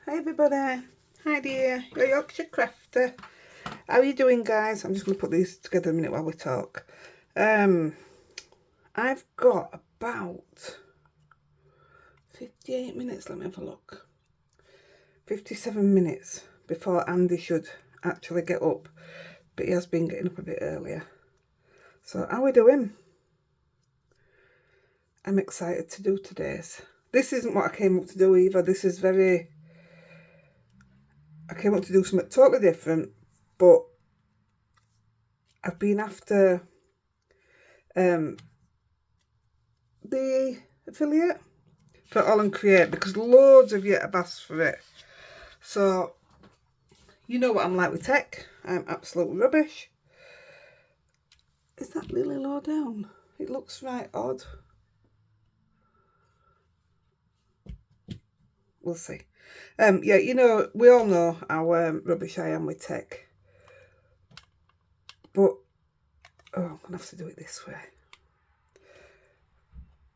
Hi everybody, Heidi here, your Yorkshire crafter. How are you doing, guys? I'm just going to put these together a minute while we talk. I've got about 58 minutes, let me have a look. 57 minutes before Andy should actually get up, but he has been getting up a bit earlier. So how are we doing? I'm excited to do today's. This isn't what I came up to do either. I came up to do something totally different, but I've been after the affiliate for Aall and Create because loads of you have asked for it. So, you know what I'm like with tech. I'm absolutely rubbish. Is that really low down? It looks right odd. We'll see. Yeah, you know, we all know how rubbish I am with tech. But, I'm going to have to do it this way.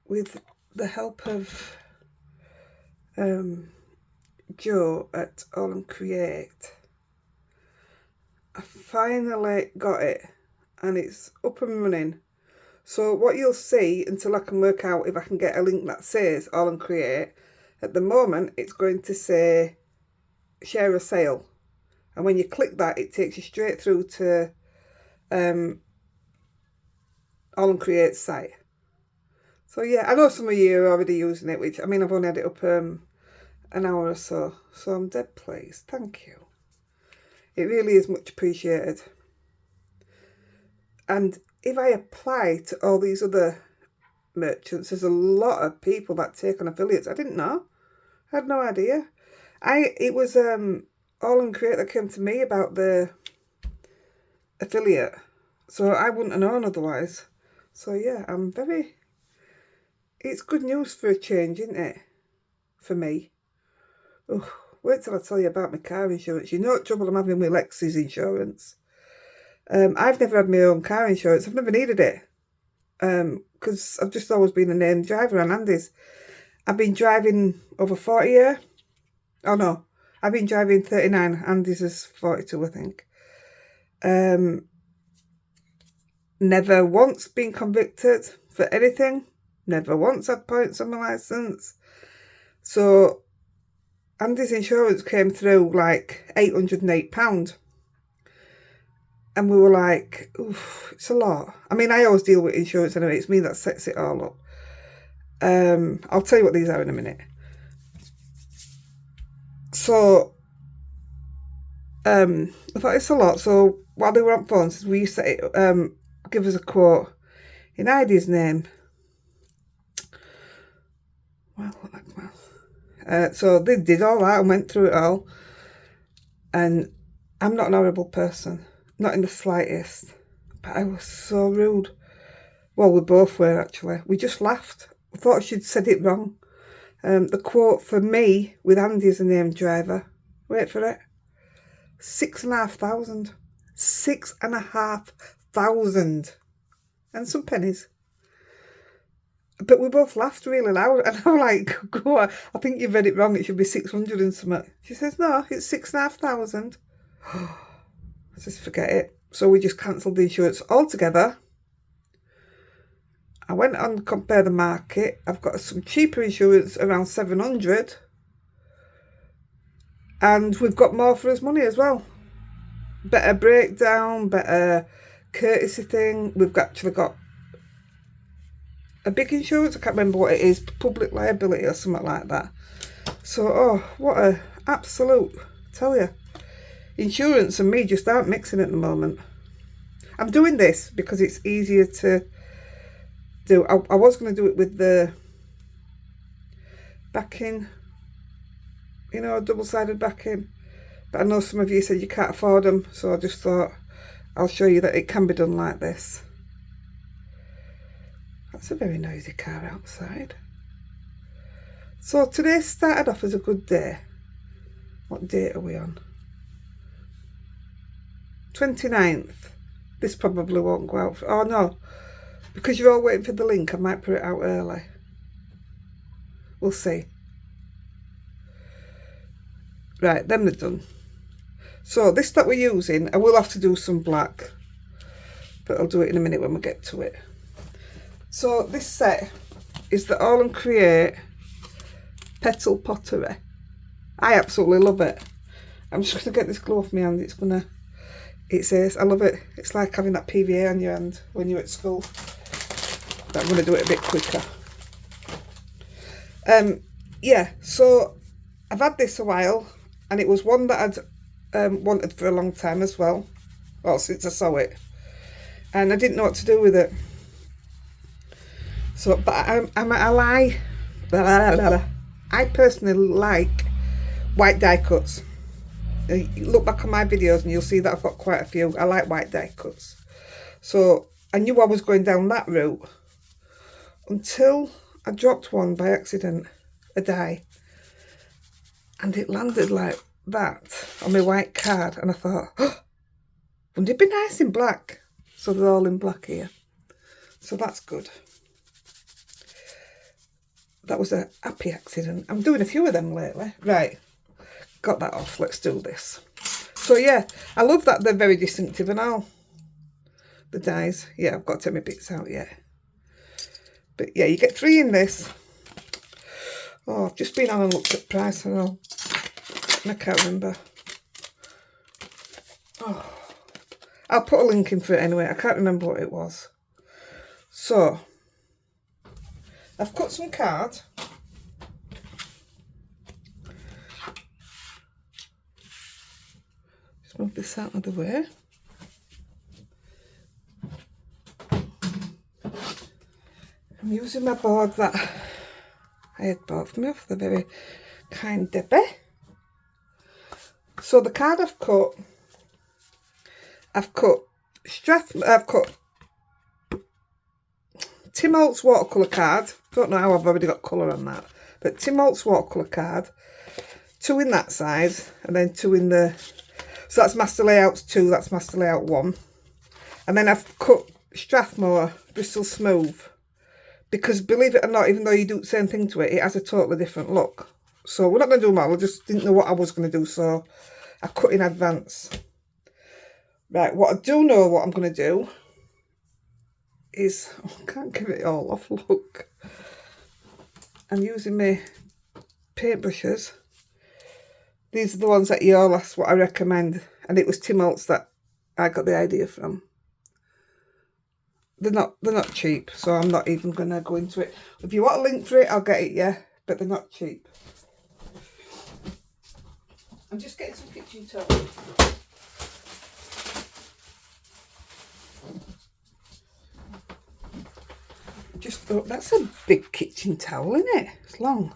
With the help of Joe at Aall and Create, I finally got it and it's up and running. So what you'll see, until I can work out if I can get a link that says Aall and Create, at the moment it's going to say share a sale, and when you click that it takes you straight through to Aall and Create's site. So yeah, I know some of you are already using it, which I mean I've only had it up an hour or so, so I'm dead pleased. Thank you. It really is much appreciated. And if I apply to all these other merchants, there's a lot of people that take on affiliates. I didn't know. I had no idea. It was Aall and Create that came to me about the affiliate, so I wouldn't have known otherwise. So yeah, it's good news for a change, isn't it? For me. Oh, wait till I tell you about my car insurance. You know what trouble I'm having with Lexi's insurance. I've never had my own car insurance. I've never needed it. Because I've just always been a named driver on Andy's. I've been driving over 40 years. Oh no, I've been driving 39. Andy's is 42, I think. Never once been convicted for anything. Never once had points on my licence. So Andy's insurance came through like £808. And we were like, oof, it's a lot. I mean, I always deal with insurance anyway. It's me that sets it all up. I'll tell you what these are in a minute. So, I thought it's a lot. So while they were on phones, we set it, give us a quote in Heidi's name. Well, so they did all that and went through it all. And I'm not an horrible person. Not in the slightest. But I was so rude. Well, we both were, actually. We just laughed. I thought she'd said it wrong. The quote for me, with Andy as a named driver, wait for it, 6,500. 6,500. And some pennies. But we both laughed really loud. And I'm like, go on, I think you've read it wrong. It should be 600 and something. She says, no, it's 6,500. I just forget it. So we just cancelled the insurance altogether. I went on to compare the market. I've got some cheaper insurance around 700. And we've got more for his money as well. Better breakdown, better courtesy thing. We've actually got a big insurance. I can't remember what it is. Public liability or something like that. So, oh, what a absolute, tell you. Insurance and me just aren't mixing at the moment. I'm doing this because it's easier to do. I was going to do it with the backing, you know, double-sided backing. But I know some of you said you can't afford them, so I just thought I'll show you that it can be done like this. That's a very noisy car outside. So today started off as a good day. What date are we on? 29th. This probably won't go out. Oh no, because you're all waiting for the link, I might put it out early. We'll see. Right, them they're done. So this that we're using, I will have to do some black, but I'll do it in a minute when we get to it. So this set is the Aall and Create Petal Pottery. I absolutely love it. I'm just going to get this glue off my hand. It says, I love it. It's like having that PVA on your hand when you're at school. But I'm going to do it a bit quicker. Yeah, so I've had this a while, and it was one that I'd wanted for a long time as well. Well, since I saw it. And I didn't know what to do with it. So, but I personally like white die cuts. Look back on my videos and you'll see that I've got quite a few. I like white die cuts. So I knew I was going down that route until I dropped one by accident, a die. And it landed like that on my white card. And I thought, oh, wouldn't it be nice in black? So they're all in black here. So that's good. That was a happy accident. I'm doing a few of them lately. Right. Got that off. Let's do this. So yeah, I love that they're very distinctive and all. The dies. Yeah, I've got to take my bits out yet. But yeah, you get 3 in this. Oh, I've just been on and looked at price and all. I can't remember. Oh, I'll put a link in for it anyway. I can't remember what it was. So, I've cut some card. Just move this out of the way. I'm using my board that I had bought for me off the very kind Debbie. So the card I've cut Tim Holtz watercolour card. Don't know how I've already got colour on that. But Tim Holtz watercolour card. 2 in that side. And then 2 in the... So that's Master Layouts 2. That's Master Layout 1. And then I've cut Strathmore Bristol Smooth. Because believe it or not, even though you do the same thing to it, it has a totally different look. So we're not going to do them all. I just didn't know what I was going to do. So I cut in advance. Right, what I do know what I'm going to do is, oh, I can't give it all off, look. I'm using my paintbrushes. These are the ones that you all asked what I recommend. And it was Tim Holtz that I got the idea from. They're not cheap, so I'm not even going to go into it. If you want a link for it, I'll get it, yeah. But they're not cheap. I'm just getting some kitchen towels. Just thought, that's a big kitchen towel, isn't it? It's long.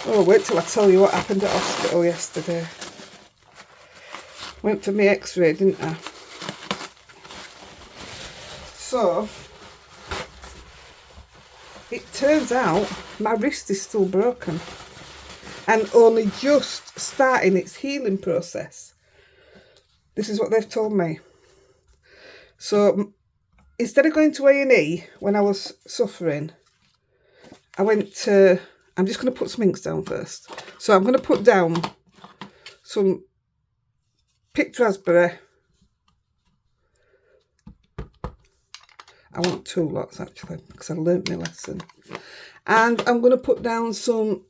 Oh, wait till I tell you what happened at hospital yesterday. Went for my x-ray, didn't I? So, it turns out my wrist is still broken and only just starting its healing process. This is what they've told me. So, instead of going to A&E when I was suffering, I went to... I'm just going to put some inks down first. So, I'm going to put down some picked raspberry. I want 2 lots actually because I learnt my lesson. And I'm going to put down some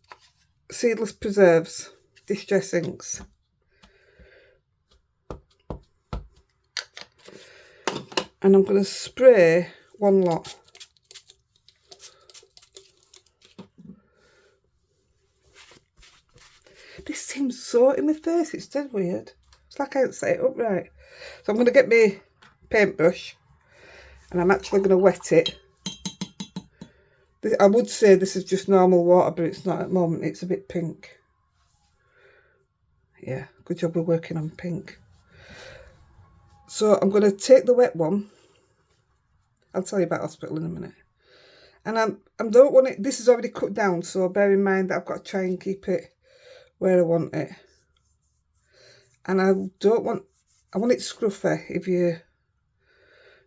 seedless preserves, distress inks. And I'm going to spray 1 lot. This seems so in my face, it's dead weird. It's like I haven't set it up right. So I'm going to get my paintbrush and I'm actually going to wet it. I would say this is just normal water, but it's not at the moment. It's a bit pink. Yeah, good job we're working on pink. So I'm going to take the wet one. I'll tell you about hospital in a minute. And I don't want it, this is already cut down, so bear in mind that I've got to try and keep it where I want it. And I want it scruffy, if you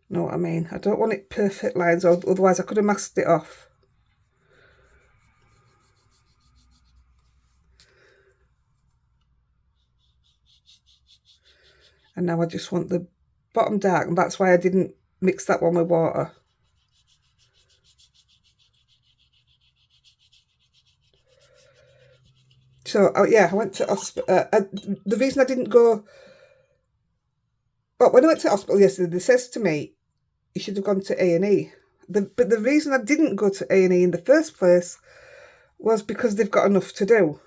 know what I mean. I don't want it perfect lines, otherwise I could have masked it off. And now I just want the bottom dark, and that's why I didn't mix that one with water. So, yeah, I went to hospital. The reason I didn't go... Well, when I went to hospital yesterday, they says to me, you should have gone to A&E. But the reason I didn't go to A&E in the first place was because they've got enough to do.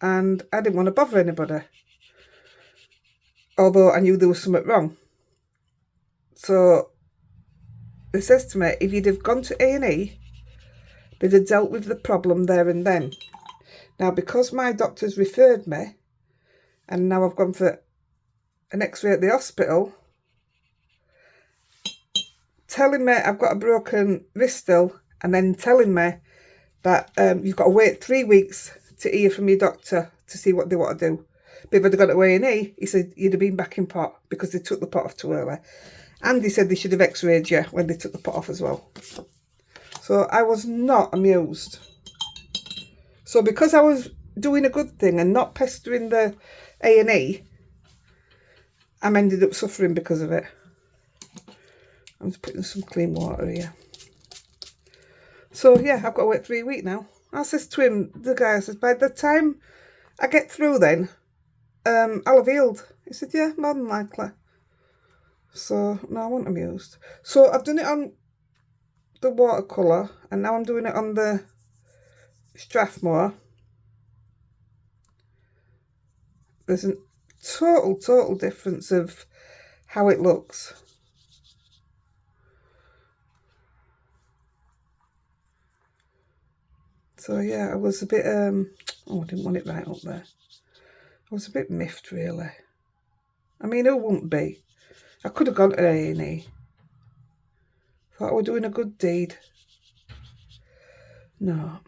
And I didn't want to bother anybody. Although I knew there was something wrong. So, it says to me, if you'd have gone to A&E, they'd have dealt with the problem there and then. Now, because my doctor's referred me, and now I've gone for an x-ray at the hospital, telling me I've got a broken wrist still, and then telling me that you've got to wait 3 weeks to hear from your doctor to see what they want to do. But if I'd gone to A&E, he said you'd have been back in pot because they took the pot off too early. And he said they should have x-rayed you when they took the pot off as well. So I was not amused. So because I was doing a good thing and not pestering the A&E, I'm ended up suffering because of it. I'm just putting some clean water here. So yeah, I've got to wait 3 weeks now. I says to him, the guy says, by the time I get through then, I'll have healed. He said, yeah, more than likely. So, no, I wasn't amused. So I've done it on the watercolour, and now I'm doing it on the Strathmore. There's a total difference of how it looks. So yeah, I was a bit, oh, I didn't want it right up there. I was a bit miffed, really. I mean, who wouldn't be? I could have gone to A&E. Thought I were doing a good deed. No.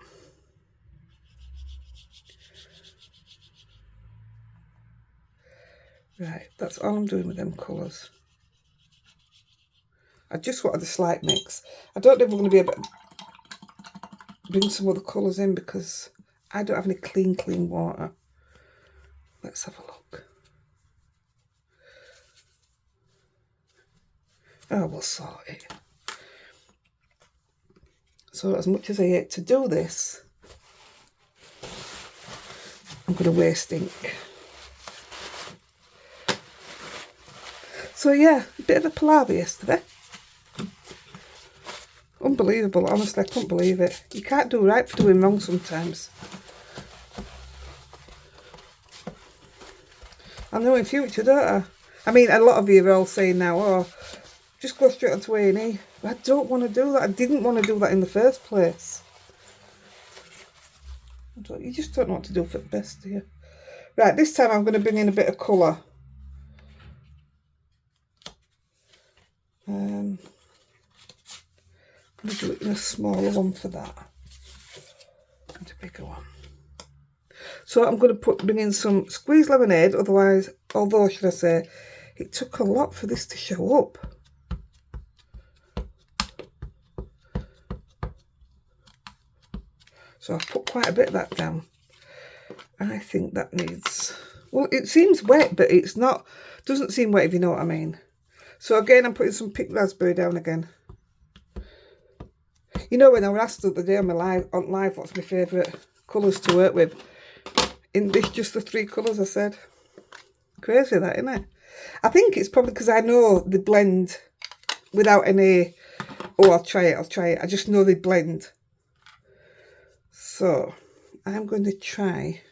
Right, that's all I'm doing with them colours. I just wanted a slight mix. I don't know if we're going to be able to bring some other colours in because I don't have any clean water. Let's have a look. Oh, we'll sort it. So as much as I hate to do this, I'm going to waste ink. So yeah, a bit of a palaver yesterday. Unbelievable, honestly, I couldn't believe it. You can't do right for doing wrong sometimes. I know in future, don't I? I mean, a lot of you are all saying now, oh, just go straight onto A&E. I don't want to do that. I didn't want to do that in the first place. You just don't know what to do for the best, do you? Right, this time I'm going to bring in a bit of colour. I'm going to do it in a smaller one for that. And a bigger one. So I'm going to bring in some squeezed lemonade, although should I say, it took a lot for this to show up. So I've put quite a bit of that down. I think that needs, well, it seems wet, but it's not, doesn't seem wet if you know what I mean. So again, I'm putting some pink raspberry down again. You know, when I was asked the other day on live what's my favourite colours to work with, in this just the 3 colours I said. Crazy that, isn't it? I think it's probably because I know they blend without any, oh, I'll try it. I just know they blend. So, I'm going to try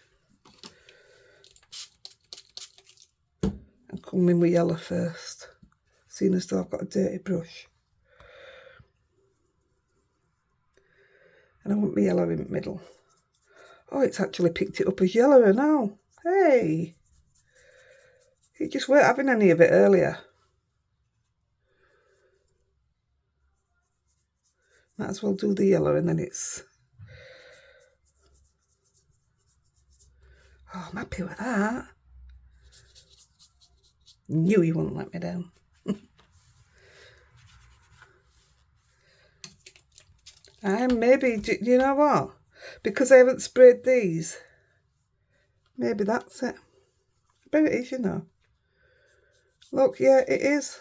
and come in with yellow first, seeing as though I've got a dirty brush. And I want my yellow in the middle. Oh, it's actually picked it up as yellow now. Hey! It just weren't having any of it earlier. Might as well do the yellow and then it's... Oh, I'm happy with that. Knew he wouldn't let me down. And maybe, do you know what? Because I haven't sprayed these, maybe that's it. I bet it is, you know. Look, yeah, it is.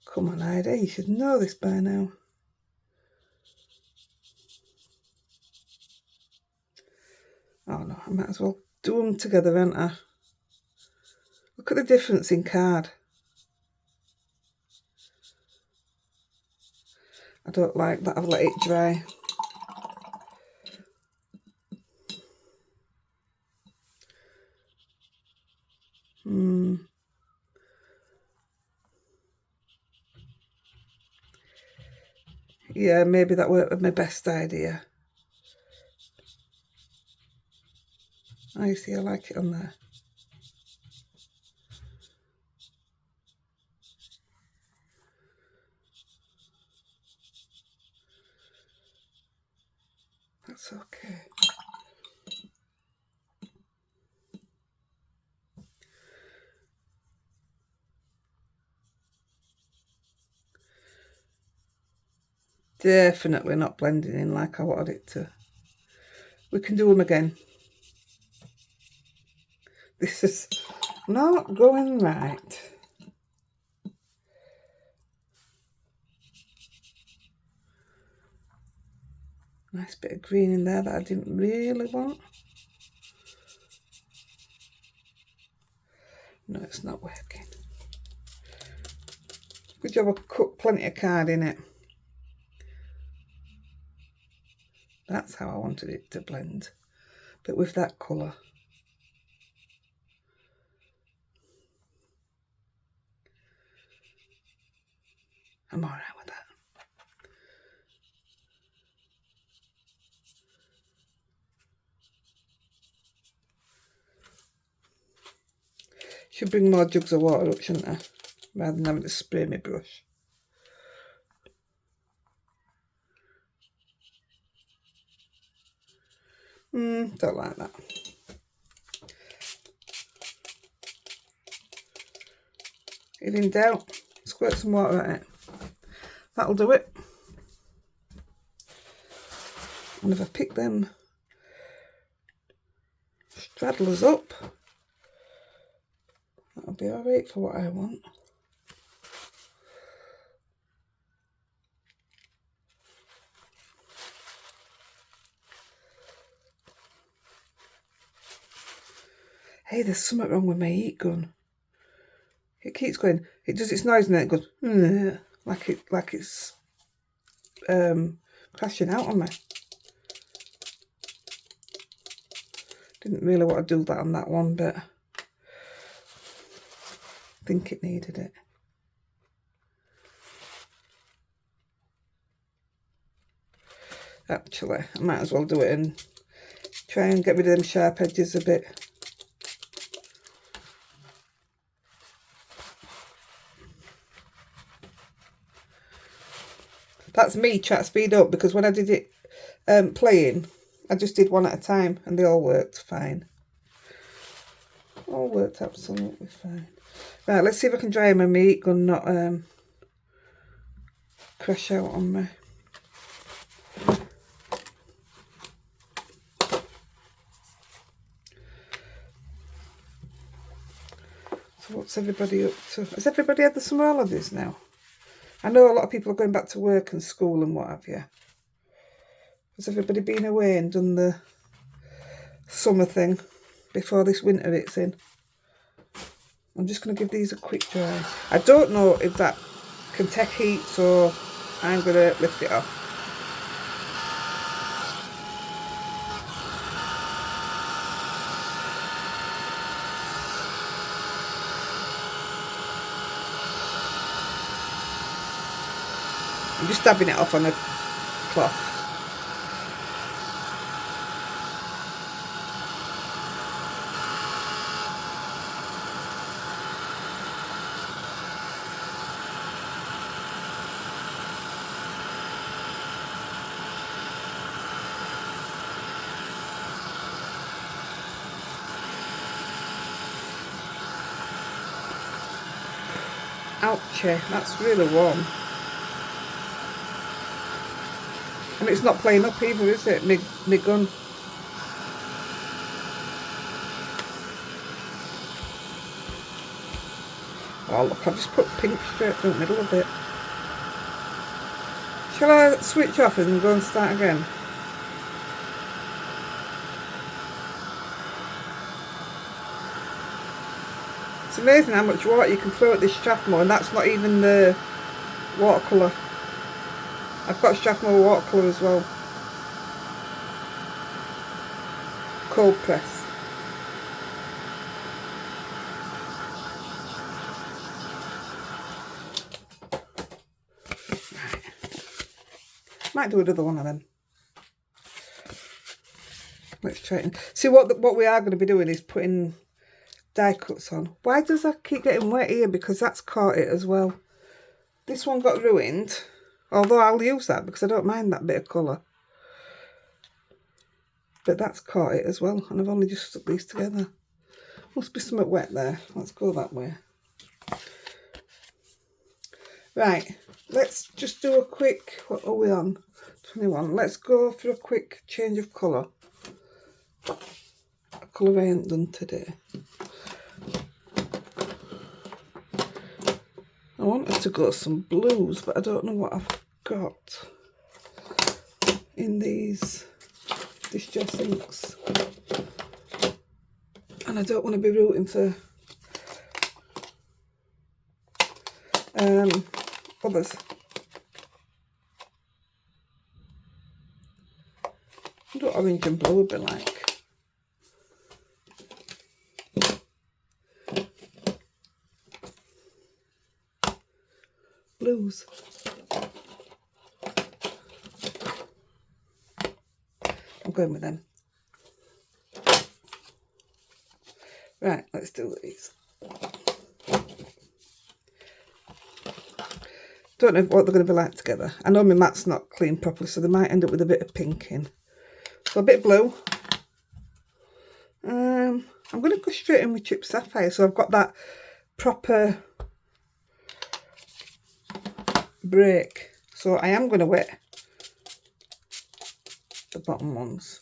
Come on, Heidi, you should know this by now. Oh no, I might as well do them together, haven't I? Look at the difference in card. I don't like that I've let it dry. Yeah, maybe that weren't my best idea. Oh, you see, I like it on there. That's okay. Definitely not blending in like I wanted it to. We can do them again. This is not going right. Nice bit of green in there that I didn't really want. No, it's not working. Good job I cut plenty of card in it. That's how I wanted it to blend, but with that colour. I'm alright with that. Should bring more jugs of water up, shouldn't I? Rather than having to spray my brush. Don't like that. If in doubt, squirt some water at it. That'll do it. And if I pick them straddlers up, that'll be alright for what I want. Hey, there's something wrong with my heat gun. It keeps going. It does its noise and then it goes like it's crashing out on me. Didn't really want to do that on that one, but I think it needed it. Actually, I might as well do it and try and get rid of them sharp edges a bit. That's me trying to speed up, because when I did it playing, I just did one at a time and they all worked fine. All worked absolutely fine. Right, let's see if I can dry my meat gun, not crash out on me. So what's everybody up to? Has everybody had the summer holidays now? I know a lot of people are going back to work and school and what have you. Has everybody been away and done the summer thing before this winter hits in? I'm just going to give these a quick dry. I don't know if that can take heat, so I'm going to lift it off. I'm just dabbing it off on a cloth. Ouchie, that's really warm. And it's not playing up either, is it? My gun. Oh look, I've just put pink straight through the middle of it. Shall I switch off and go and start again? It's amazing how much water you can throw at this Strathmore, and that's not even the watercolour. I've got Strathmore watercolour as well. Cold press. Might do another one of them. Let's try it. See, what we are going to be doing is putting die cuts on. Why does that keep getting wet here? Because that's caught it as well. This one got ruined, although I'll use that because I don't mind that bit of colour. But that's caught it as well, and I've only just stuck these together. Must be something wet there. Let's go that way. Right, let's just do a quick, what are we on? 21. Let's go for a quick change of colour. A colour I ain't done today. I wanted to go some blues, but I don't know what I've got in these distress inks. And I don't want to be rooting for others. I don't know what orange and blue would be like. Blues. I'm going with them. Right, let's do these. Don't know what they're going to be like together. I know my mat's not clean properly, so they might end up with a bit of pink in. So a bit of blue. I'm going to go straight in with Chipped Sapphire, so I've got that proper break. So I am going to wet the bottom ones.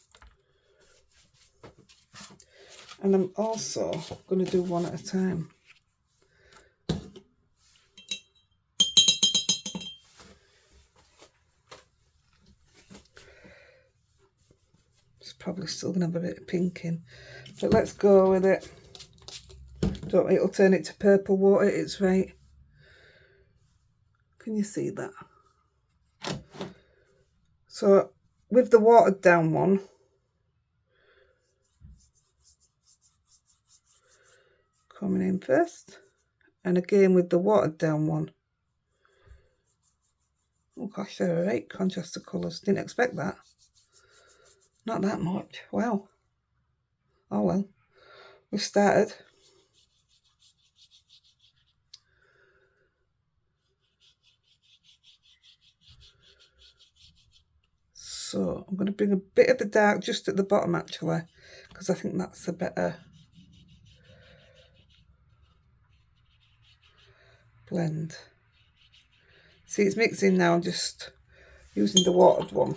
And I'm also going to do one at a time. It's probably still going to have a bit of pink in. But let's go with it. Don't it'll turn it to purple water, it's right. Can you see that? So with the watered down one, coming in first, and again with the watered down one. Oh gosh, they're a right contrast of colours. Didn't expect that. Not that much. Wow. Oh well. We've started. So I'm going to bring a bit of the dark just at the bottom actually, because I think that's a better blend. See, it's mixing now. I'm just using the watered one.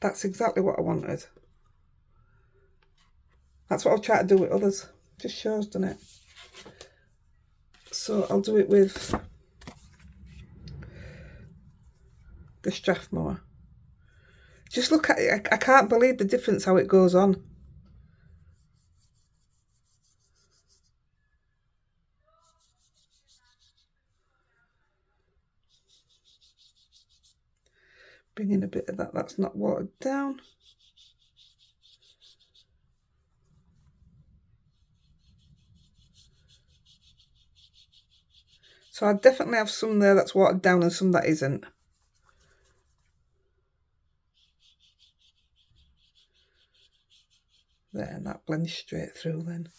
That's exactly what I wanted. That's what I'll try to do with others. Just shows, doesn't it? So I'll do it with the Strathmore. Just look at it. I can't believe the difference how it goes on. Bring in a bit of that. That's not watered down. So I definitely have some there that's watered down and some that isn't. There, and that blends straight through then.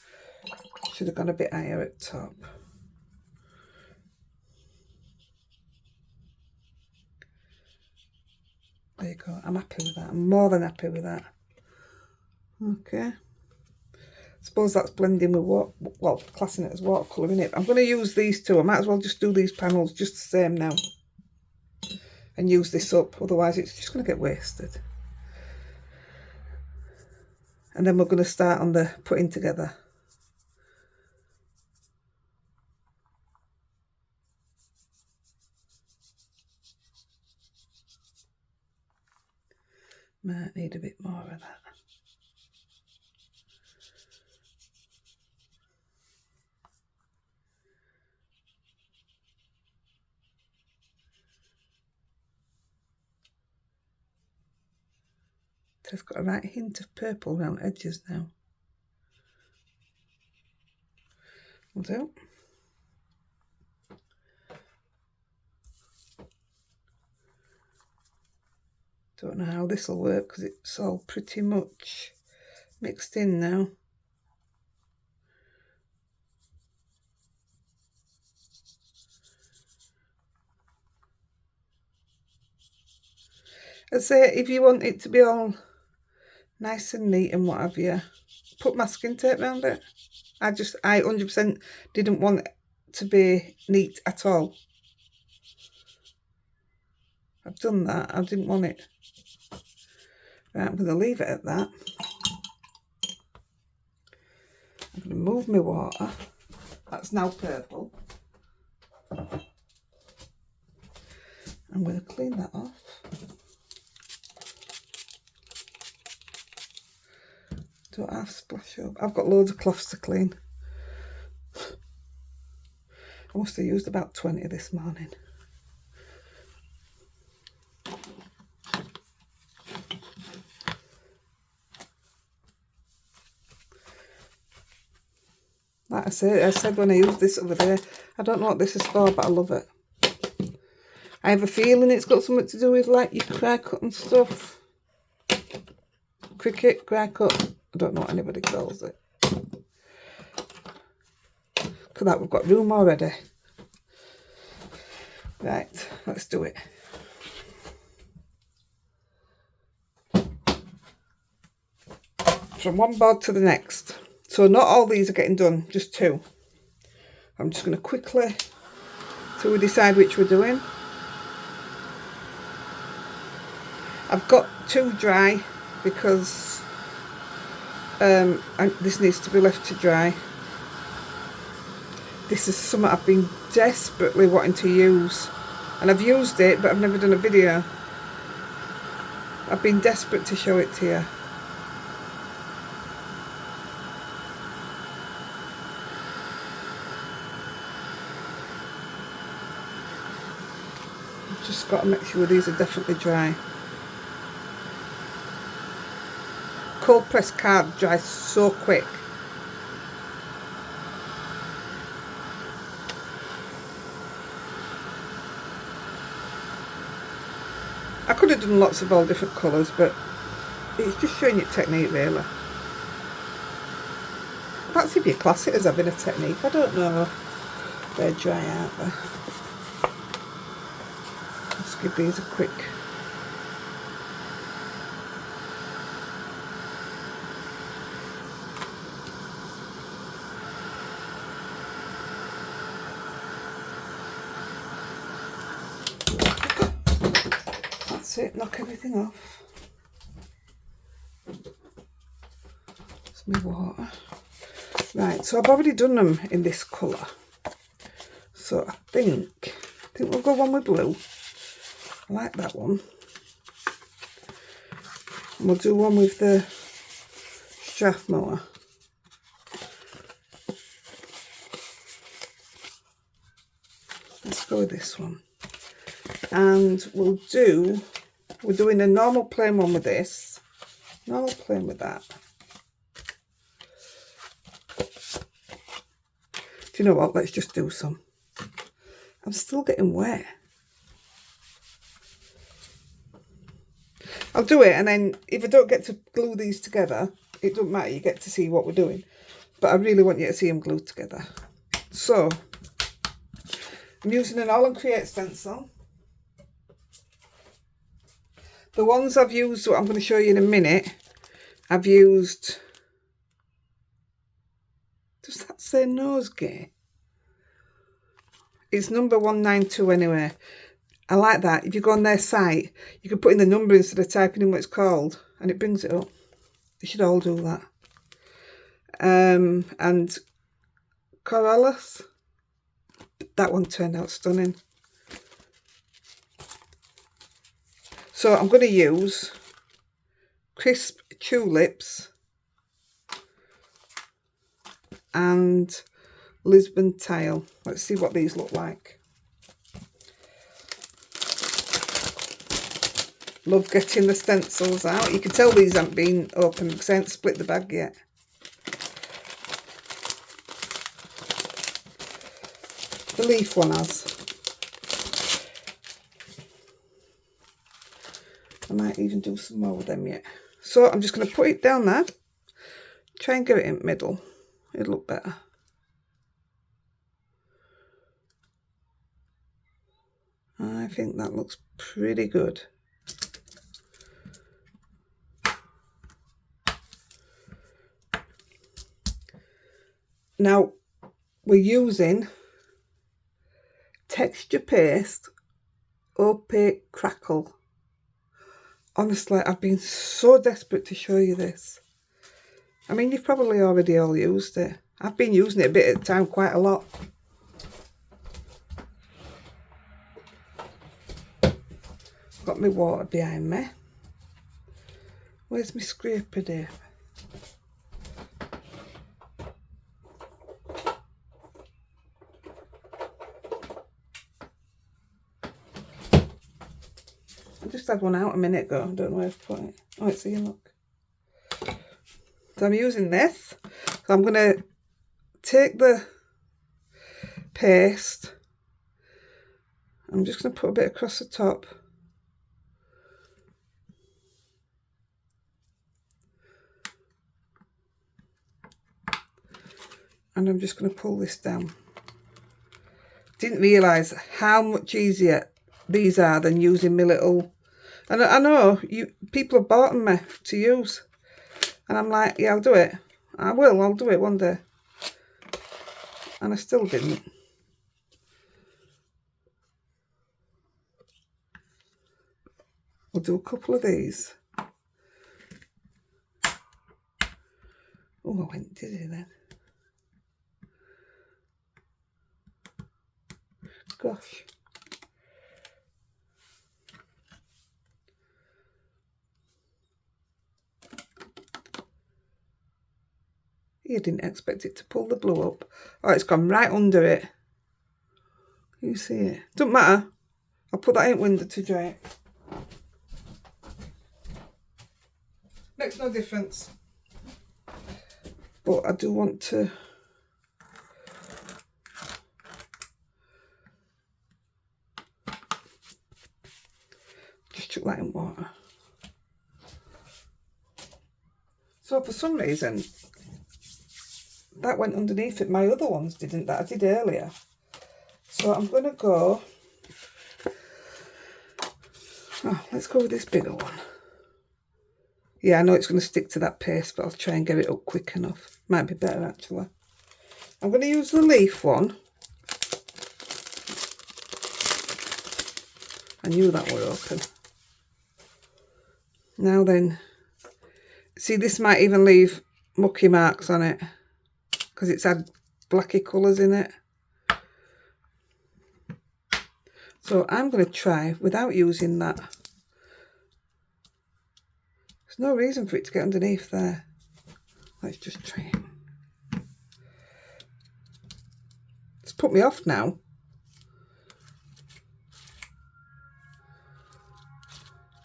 Should have gone a bit higher at top. There you go. I'm happy with that. I'm more than happy with that. Okay. Suppose that's blending with what, well, classing it as watercolour, innit? I'm going to use these two. I might as well just do these panels just the same now. and use this up, otherwise it's just going to get wasted. And then we're going to start on the putting together. Might need a bit more of that. It's got a right hint of purple around the edges now. Will do. Don't know how this will work because it's all pretty much mixed in now. I say, if you want it to be all nice and neat and what have you, put masking tape around it. I 100% didn't want it to be neat at all. I've done that. I didn't want it. Right, I'm going to leave it at that. I'm going to move my water. That's now purple. I'm going to clean that off. Don't have splash up. I've got loads of cloths to clean. I must have used about 20 this morning. Like I said when I used this other day, I don't know what this is for, but I love it. I have a feeling it's got something to do with like your cry cut and stuff. Cricket, cry cut. I don't know what anybody calls it. Look at that, we've got room already. Right, let's do it. From one board to the next. So not all these are getting done, just 2. I'm just going to quickly, till we decide which we're doing. I've got 2 dry because this needs to be left to dry. This is something I've been desperately wanting to use, and I've used it but I've never done a video. I've been desperate to show it to you. I've just got to make sure these are definitely dry. Cold pressed card dries so quick. I could have done lots of all different colours, but it's just showing you technique really. Perhaps if you class it as having a technique, I don't know. They're dry, aren't they? Let's give these a quick. That's it, knock everything off. That's my water. Right, so I've already done them in this colour. So I think we'll go one with blue. I like that one. And we'll do one with the Strathmore. Let's go with this one. And we're doing a normal plain one with this. Normal plain with that. Do you know what? Let's just do some. I'm still getting wet. I'll do it, and then if I don't get to glue these together, it doesn't matter, you get to see what we're doing. But I really want you to see them glued together. So, I'm using an Aall and Create stencil. The ones I've used, what I'm going to show you in a minute, I've used... Does that say nosegay? It's number 192 anyway. I like that. If you go on their site, you can put in the number instead of typing in what it's called, and it brings it up. You should all do that. And Corollas, that one turned out stunning. So I'm going to use Crisp Tulips and Lisbon Tile. Let's see what these look like. Love getting the stencils out. You can tell these haven't been opened because I haven't split the bag yet. The leaf one has. I might even do some more with them yet. So I'm just going to put it down there. Try and get it in the middle. It'll look better. I think that looks pretty good. Now we're using texture paste opaque Crackle. Honestly, I've been so desperate to show you this. I mean, you've probably already all used it. I've been using it a bit at a time, quite a lot. Got my water behind me. Where's my scraper there? I just had one out a minute ago. I don't know where I've put it. Oh, it's here, look. So I'm using this. So I'm going to take the paste. I'm just going to put a bit across the top. And I'm just going to pull this down. Didn't realise how much easier these are than using my little... And I know people have bought them to use. And I'm like, yeah, I'll do it. I'll do it one day. And I still didn't. We'll do a couple of these. Oh, I went dizzy then. Gosh. You didn't expect it to pull the blue up. Oh, it's gone right under it. Can you see it? Doesn't matter. I'll put that in window to dry it. Makes no difference. But I do want to... just chuck that in water. So for some reason, that went underneath it. My other ones didn't, that I did earlier. So I'm going to go... oh, let's go with this bigger one. Yeah, I know it's going to stick to that paste, but I'll try and get it up quick enough. Might be better, actually. I'm going to use the leaf one. I knew that would open. Now then, see, this might even leave mucky marks on it because it's had blacky colours in it. So I'm going to try without using that. There's no reason for it to get underneath there. Let's just try it. It's put me off now.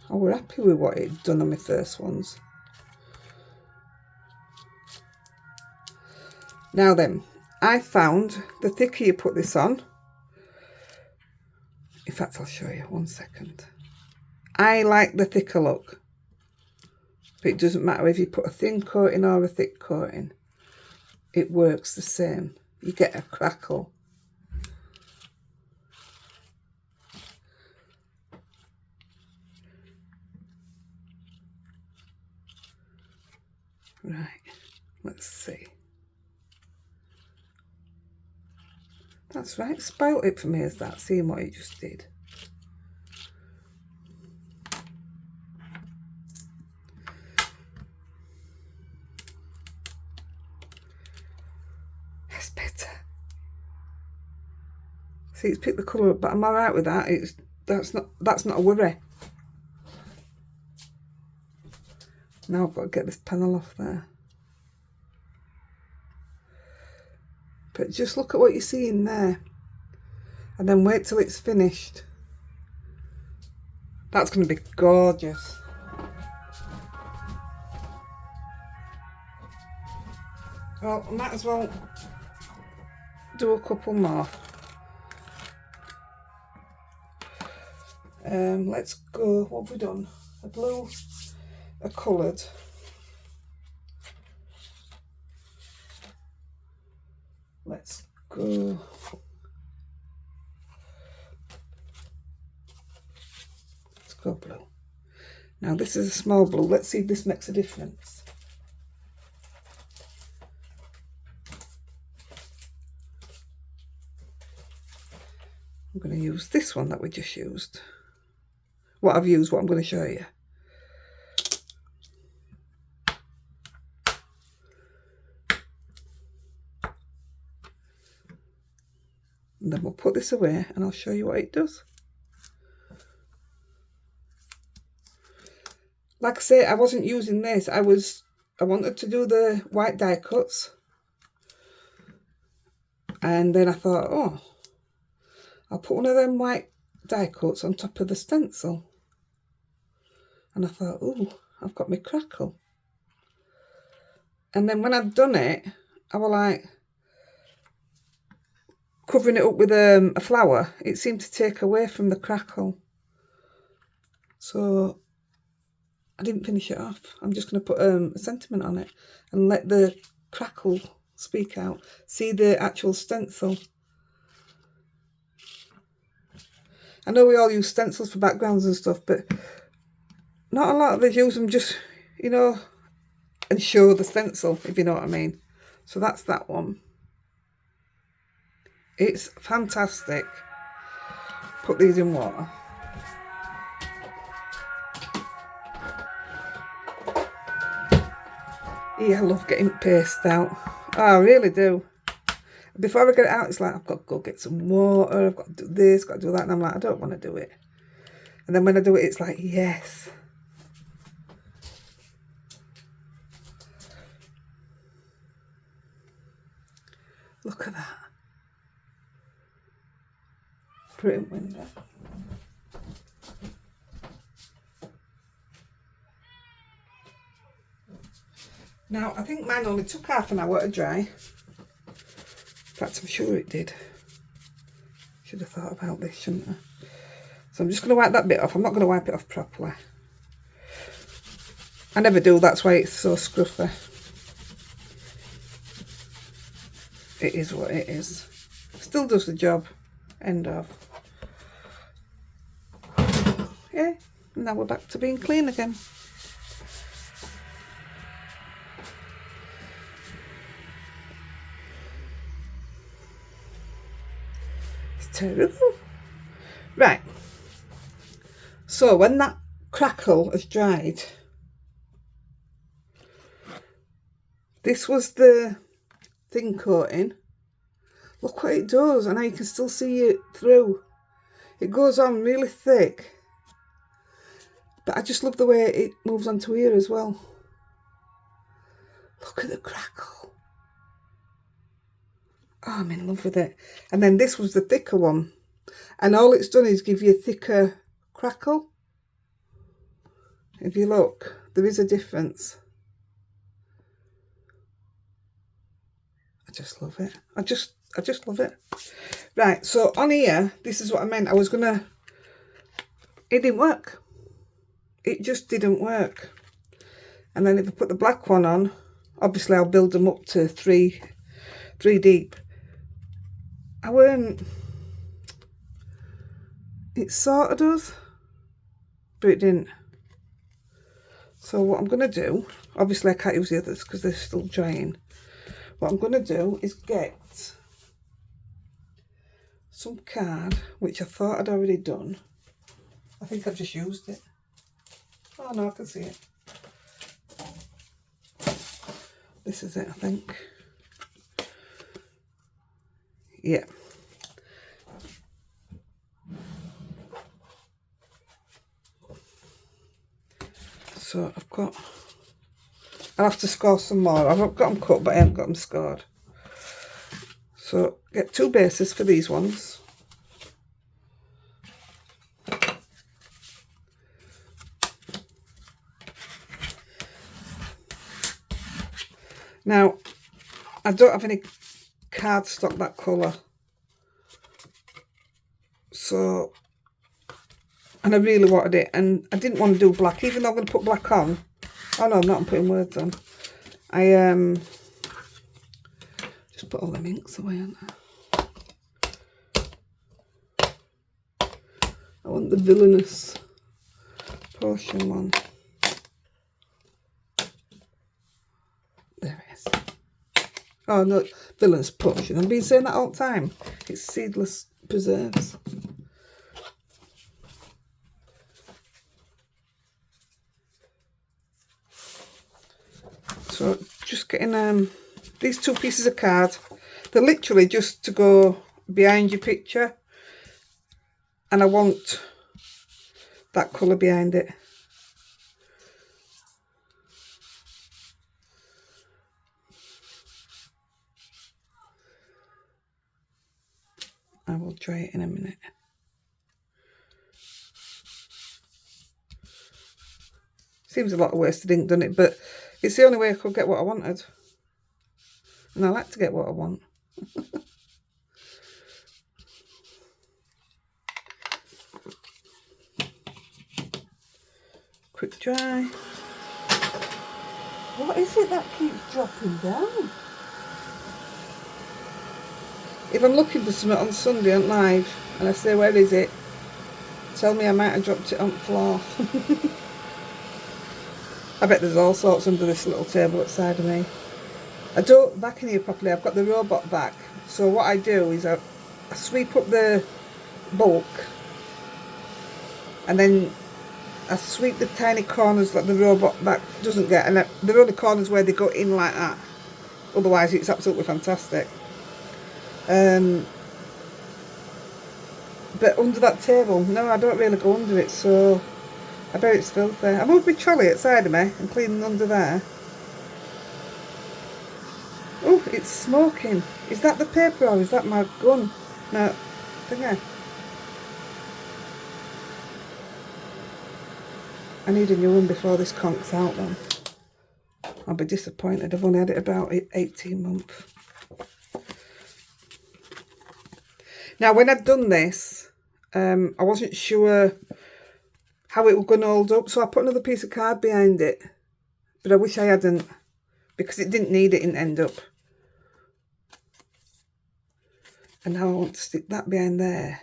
Oh, we're happy with what it'd done on my first ones. Now then, I found the thicker you put this on. In fact, I'll show you, 1 second. I like the thicker look. But it doesn't matter if you put a thin coating or a thick coating. It works the same. You get a crackle. Right, let's see. That's right, spoilt it for me as that, seeing what it just did. that's better. See, it's picked the colour up, but I'm alright with that. That's not a worry. Now I've got to get this panel off there. But just look at what you see in there. And then wait till it's finished. That's going to be gorgeous. Well, I might as well do a couple more. Let's go, what have we done? A blue, a coloured. Let's go. Let's go blue. Now this is a small blue. Let's see if this makes a difference. I'm going to use this one that we just used. What I've used, what I'm going to show you. And then we'll put this away and I'll show you what it does. Like I say, I wasn't using this. I wanted to do the white die cuts. And then I thought, oh, I'll put one of them white die cuts on top of the stencil. And I thought, oh, I've got my Crackle. And then when I'd done it, I was like, covering it up with a flower, it seemed to take away from the Crackle. So I didn't finish it off. I'm just going to put a sentiment on it and let the Crackle speak out. See the actual stencil. I know we all use stencils for backgrounds and stuff, but not a lot of us use them just, you know, and show the stencil, if you know what I mean. So that's that one. It's fantastic. Put these in water. Yeah, I love getting paste out. Oh, I really do. Before I get it out, it's like, I've got to go get some water, I've got to do this, got to do that, and I'm like, I don't want to do it. And then when I do it, it's like, yes. Look at that. Print window. Now, I think mine only took half an hour to dry. In fact, I'm sure it did. Should have thought about this, shouldn't I? So I'm just going to wipe that bit off. I'm not going to wipe it off properly. I never do, that's why it's so scruffy. It is what it is. Still does the job. End of. Yeah, now we're back to being clean again. It's terrible. Right. So when that Crackle has dried, this was the thin coating. Look what it does, and now you can still see it through. It goes on really thick, but I just love the way it moves onto here as well. Look at the Crackle. Oh, I'm in love with it. And then this was the thicker one, and all it's done is give you a thicker Crackle. If you look, there is a difference. I just love it. I just love it. Right, so on here, this is what I meant. I was gonna, it didn't work. It just didn't work. And then if I put the black one on, obviously I'll build them up to three deep. I weren't, it sort of does, but it didn't. So what I'm gonna do, obviously I can't use the others because they're still drying. What I'm gonna do is get some card, which I thought I'd already done. I think I've just used it. Oh no, I can see it. This is it, I think. Yeah. So I'll have to score some more. I've got them cut, but I haven't got them scored. So get 2 bases for these ones. Now, I don't have any cardstock that colour. So, and I really wanted it. And I didn't want to do black, even though I'm going to put black on. Oh no, I'm not, I'm putting words on. I just put all the inks away, aren't I? I want the villainous potion one. There it is. Oh no, villainous potion. I've been saying that all the time. It's seedless preserves. So just getting these 2 pieces of card. They're literally just to go behind your picture, and I want that colour behind it. I will dry it in a minute. Seems a lot of wasted ink, doesn't it? But it's the only way I could get what I wanted. And I like to get what I want. Quick dry. What is it that keeps dropping down? If I'm looking for something on Sunday on live and I say, where is it? Tell me I might have dropped it on the floor. I bet there's all sorts under this little table outside of me. I don't vac in here properly. I've got the robot vac. So what I do is I sweep up the bulk, and then I sweep the tiny corners that the robot vac doesn't get. And they're only corners where they go in like that. Otherwise it's absolutely fantastic. But under that table, no, I don't really go under it, so I bet it's filthy. I moved my trolley outside of me and cleaning under there. Oh, it's smoking. Is that the paper or is that my gun? No, thingy. I need a new one before this conks out then. I'll be disappointed. I've only had it about 18 months. Now, when I'd done this, I wasn't sure how it was going to hold up, so I put another piece of card behind it. But I wish I hadn't, because it didn't need it in end up. And now I want to stick that behind there.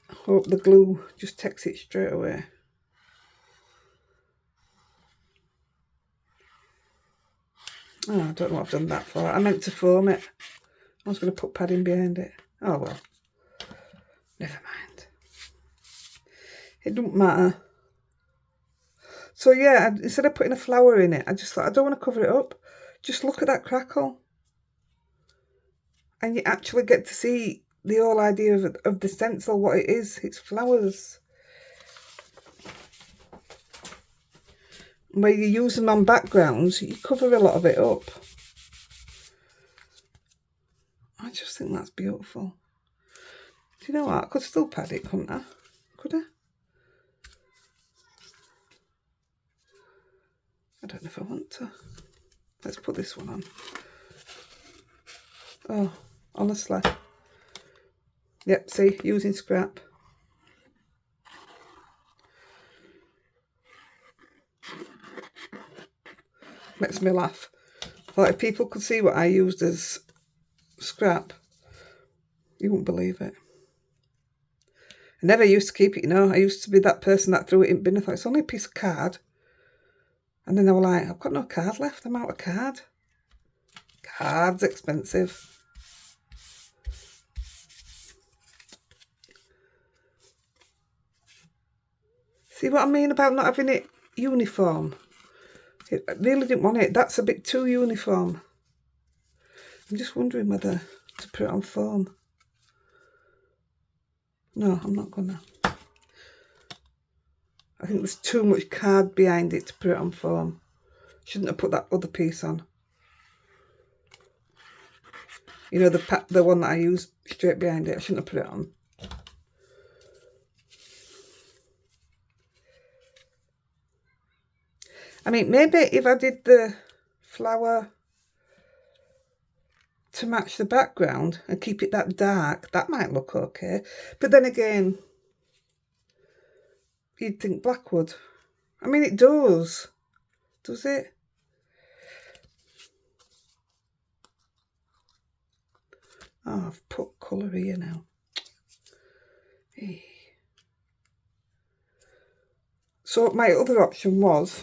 Hope the glue just takes it straight away. Oh, I don't know what I've done that for. I meant to foam it. I was going to put padding behind it. Oh well. Never mind. It doesn't matter. So yeah, instead of putting a flower in it, I just thought, I don't want to cover it up. Just look at that crackle. And you actually get to see the whole idea of the stencil, what it is. It's flowers. Where you use them on backgrounds, you cover a lot of it up. I just think that's beautiful. Do you know what? I could still pad it, couldn't I? Could I? I don't know if I want to. Let's put this one on. Oh, honestly. Yep, see, using scrap. Makes me laugh. I thought if people could see what I used as scrap, you wouldn't believe it. I never used to keep it, you know. I used to be that person that threw it in bin. I thought, it's only a piece of card. And then they were like, I've got no card left. I'm out of card. Card's expensive. See what I mean about not having it uniform? I really didn't want it. That's a bit too uniform. I'm just wondering whether to put it on foam. No, I'm not gonna. I think there's too much card behind it to put it on foam. Shouldn't have put that other piece on. You know, the one that I use straight behind it. I shouldn't have put it on. I mean, maybe if I did the flower to match the background and keep it that dark, that might look okay. But then again, you'd think black would. I mean, it does. Does it? Oh, I've put colour here now. Hey. So my other option was,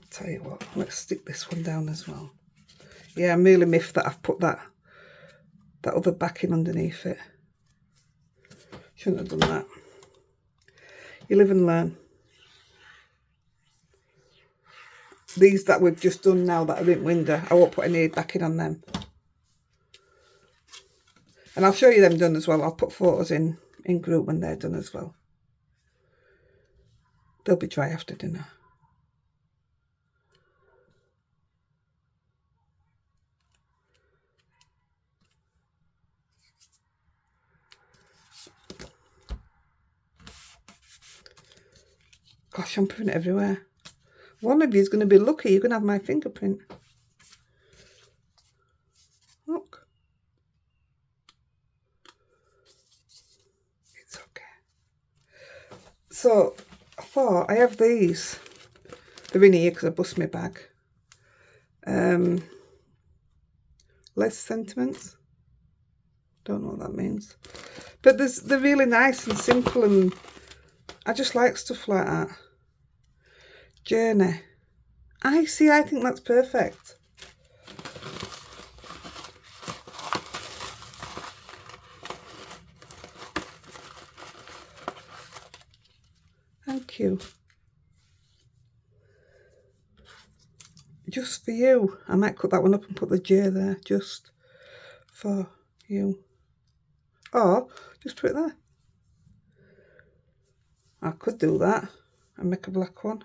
tell you what, let's stick this one down as well. Yeah, I'm really miffed that I've put that other backing underneath it. Shouldn't have done that. You live and learn. These that we've just done now that are in window, I won't put any backing on them. And I'll show you them done as well. I'll put photos in group when they're done as well. They'll be dry after dinner. Gosh, I'm putting it everywhere. One of you is going to be lucky. You're going to have my fingerprint. Look. It's okay. So, I thought I have these. They're in here because I bust my bag. Less sentiments. Don't know what that means. But they're really nice and simple, and I just like stuff like that. Journey. I think that's perfect. Thank you. Just for you. I might cut that one up and put the J there. Just for you. Or just put it there. I could do that and make a black one.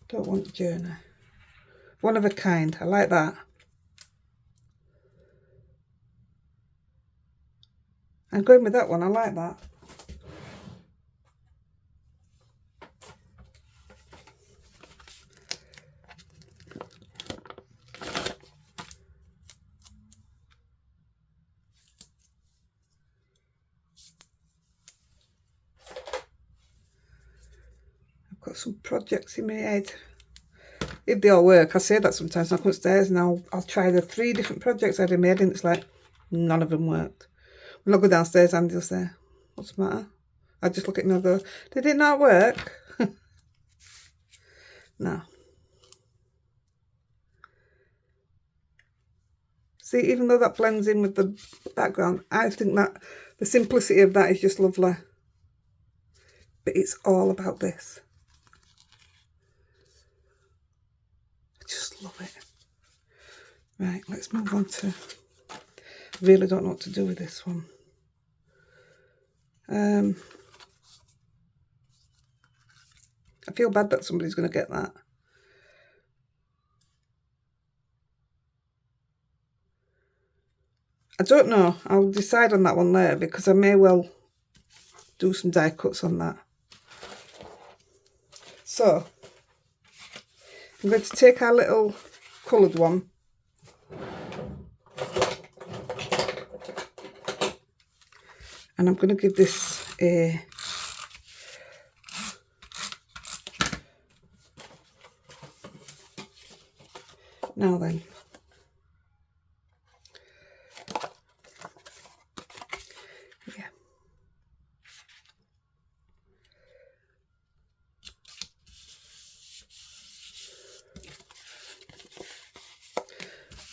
Don't want journey. One of a kind. I like that. I'm going with that one. I like that. I've got some projects in my head. If they all work, I say that sometimes. I come upstairs and I'll try the 3 different projects I had in my head, and it's like none of them worked. When I go downstairs, Andy will say, "What's the matter?" I just look at him and go, "Did it not work?" No. See, even though that blends in with the background, I think that the simplicity of that is just lovely. But it's all about this. I just love it. Right, let's move on to... I really don't know what to do with this one. I feel bad that somebody's going to get that. I don't know. I'll decide on that one later, because I may well do some die cuts on that. So, I'm going to take our little coloured one. And I'm going to give this a... Now then. Yeah.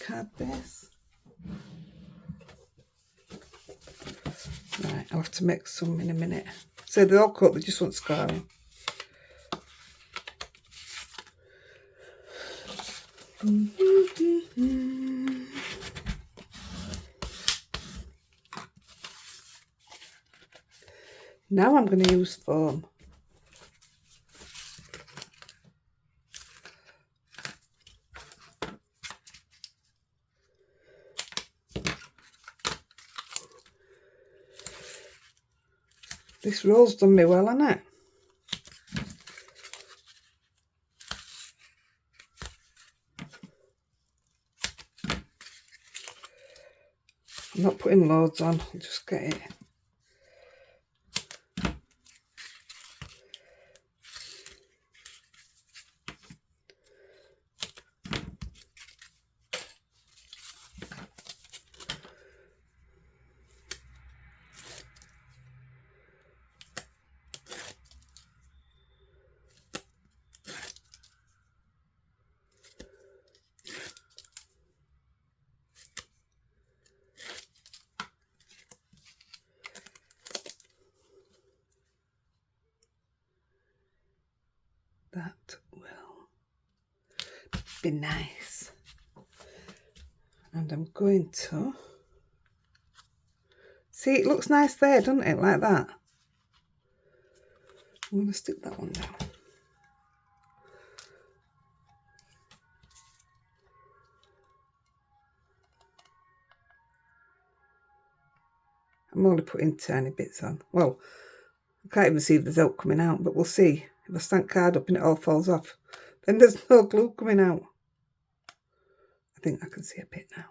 Card base. Right, I'll have to make some in a minute. So they're all cut, they just want scarring. Now I'm going to use foam. This roll's done me well, hasn't it? I'm not putting loads on, I'll just get it. That will be nice. And I'm going to... See, it looks nice there, doesn't it? Like that. I'm going to stick that one down. I'm only putting tiny bits on. Well, I can't even see if there's out coming out, but we'll see. If I stand card up and it all falls off, then there's no glue coming out. I think I can see a bit now.